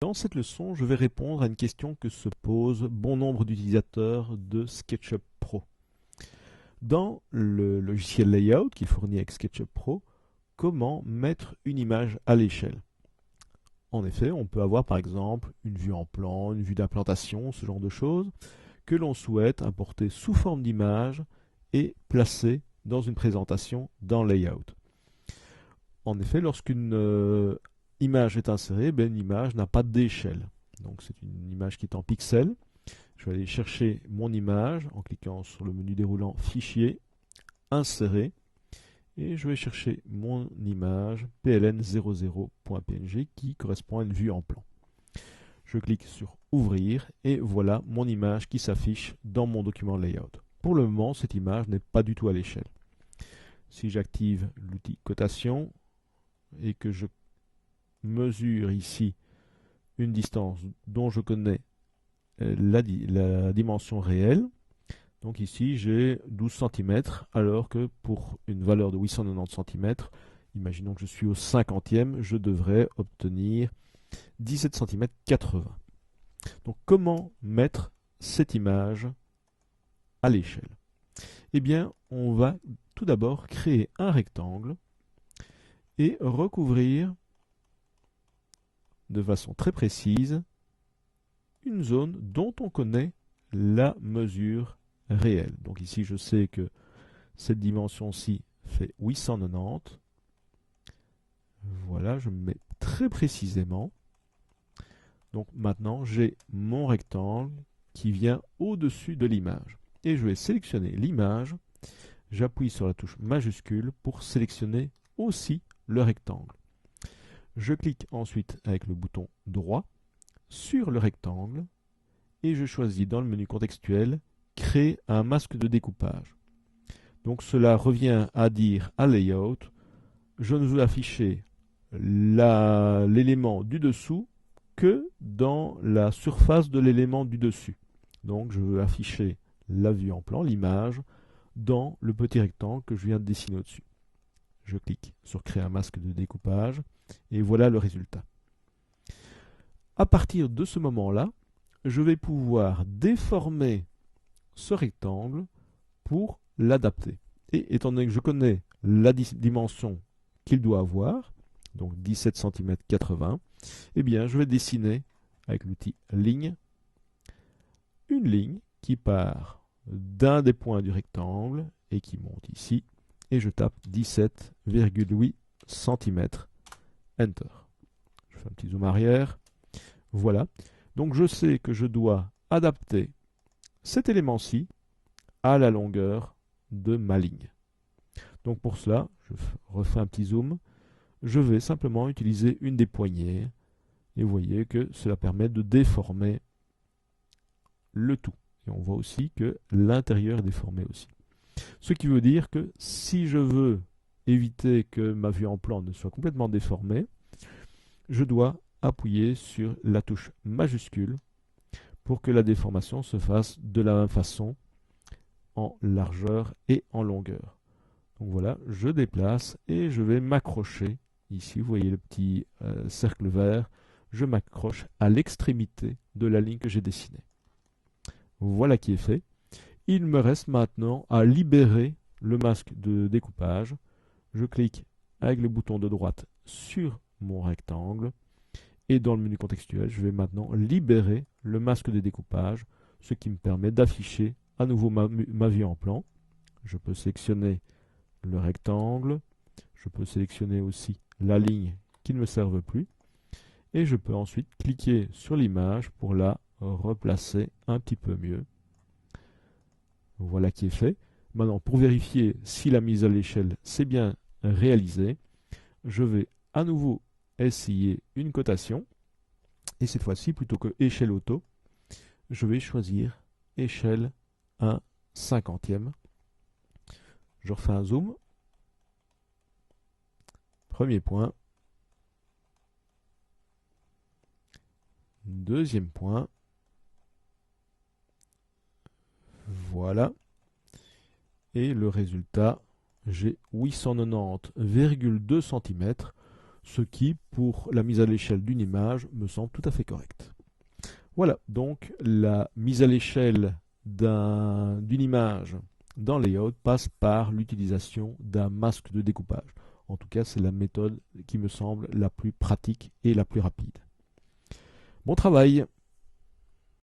Dans cette leçon, je vais répondre à une question que se posent bon nombre d'utilisateurs de SketchUp Pro. Dans le logiciel Layout qui est fourni avec SketchUp Pro, comment mettre une image à l'échelle? En effet, on peut avoir par exemple une vue en plan, une vue d'implantation, ce genre de choses, que l'on souhaite importer sous forme d'image et placer dans une présentation dans Layout. En effet, lorsqu'une image est insérée, une image n'a pas d'échelle. Donc c'est une image qui est en pixels. Je vais aller chercher mon image en cliquant sur le menu déroulant Fichier, Insérer, et je vais chercher mon image pln00.png qui correspond à une vue en plan. Je clique sur Ouvrir et voilà mon image qui s'affiche dans mon document Layout. Pour le moment, cette image n'est pas du tout à l'échelle. Si j'active l'outil cotation et que je mesure ici une distance dont je connais la dimension réelle. Donc ici j'ai 12 cm alors que pour une valeur de 890 cm, imaginons que je suis au 50e, je devrais obtenir 17 cm 80. Donc comment mettre cette image à l'échelle? Eh bien, on va tout d'abord créer un rectangle et recouvrir de façon très précise une zone dont on connaît la mesure réelle. Donc ici, je sais que cette dimension-ci fait 890. Voilà, je me mets très précisément. Donc maintenant, j'ai mon rectangle qui vient au-dessus de l'image. Et je vais sélectionner l'image. J'appuie sur la touche majuscule pour sélectionner aussi le rectangle. Je clique ensuite avec le bouton droit sur le rectangle et je choisis dans le menu contextuel Créer un masque de découpage. Donc cela revient à dire à Layout, je ne veux afficher l'élément du dessous que dans la surface de l'élément du dessus. Donc je veux afficher la vue en plan, l'image, dans le petit rectangle que je viens de dessiner au-dessus. Je clique sur Créer un masque de découpage et voilà le résultat. À partir de ce moment-là, je vais pouvoir déformer ce rectangle pour l'adapter. Et étant donné que je connais la dimension qu'il doit avoir, donc 17 cm 80, eh bien je vais dessiner avec l'outil ligne, une ligne qui part d'un des points du rectangle et qui monte ici, et je tape 17,8 cm, Enter. Je fais un petit zoom arrière, voilà. Donc je sais que je dois adapter cet élément-ci à la longueur de ma ligne. Donc pour cela, je refais un petit zoom. Je vais simplement utiliser une des poignées. Et vous voyez que cela permet de déformer le tout. Et on voit aussi que l'intérieur est déformé aussi. Ce qui veut dire que si je veux éviter que ma vue en plan ne soit complètement déformée, je dois appuyer sur la touche majuscule pour que la déformation se fasse de la même façon en largeur et en longueur. Donc voilà, je déplace et je vais m'accrocher. Ici, vous voyez le petit cercle vert. Je m'accroche à l'extrémité de la ligne que j'ai dessinée. Voilà qui est fait. Il me reste maintenant à libérer le masque de découpage. Je clique avec le bouton de droite sur mon rectangle. Et dans le menu contextuel, je vais maintenant libérer le masque de découpage, ce qui me permet d'afficher à nouveau ma vue en plan. Je peux sélectionner le rectangle, je peux sélectionner aussi la ligne qui ne me serve plus, et je peux ensuite cliquer sur l'image pour la replacer un petit peu mieux. Voilà qui est fait. Maintenant, pour vérifier si la mise à l'échelle s'est bien réalisée, je vais à nouveau essayer une cotation, et cette fois-ci, plutôt que échelle auto, je vais choisir échelle 1/50e. Je refais un zoom. Premier point. Deuxième point. Voilà. Et le résultat, j'ai 890,2 cm, ce qui, pour la mise à l'échelle d'une image, me semble tout à fait correct. Voilà, donc la mise à l'échelle d'une image dans Layout passe par l'utilisation d'un masque de découpage. En tout cas, c'est la méthode qui me semble la plus pratique et la plus rapide. Bon travail!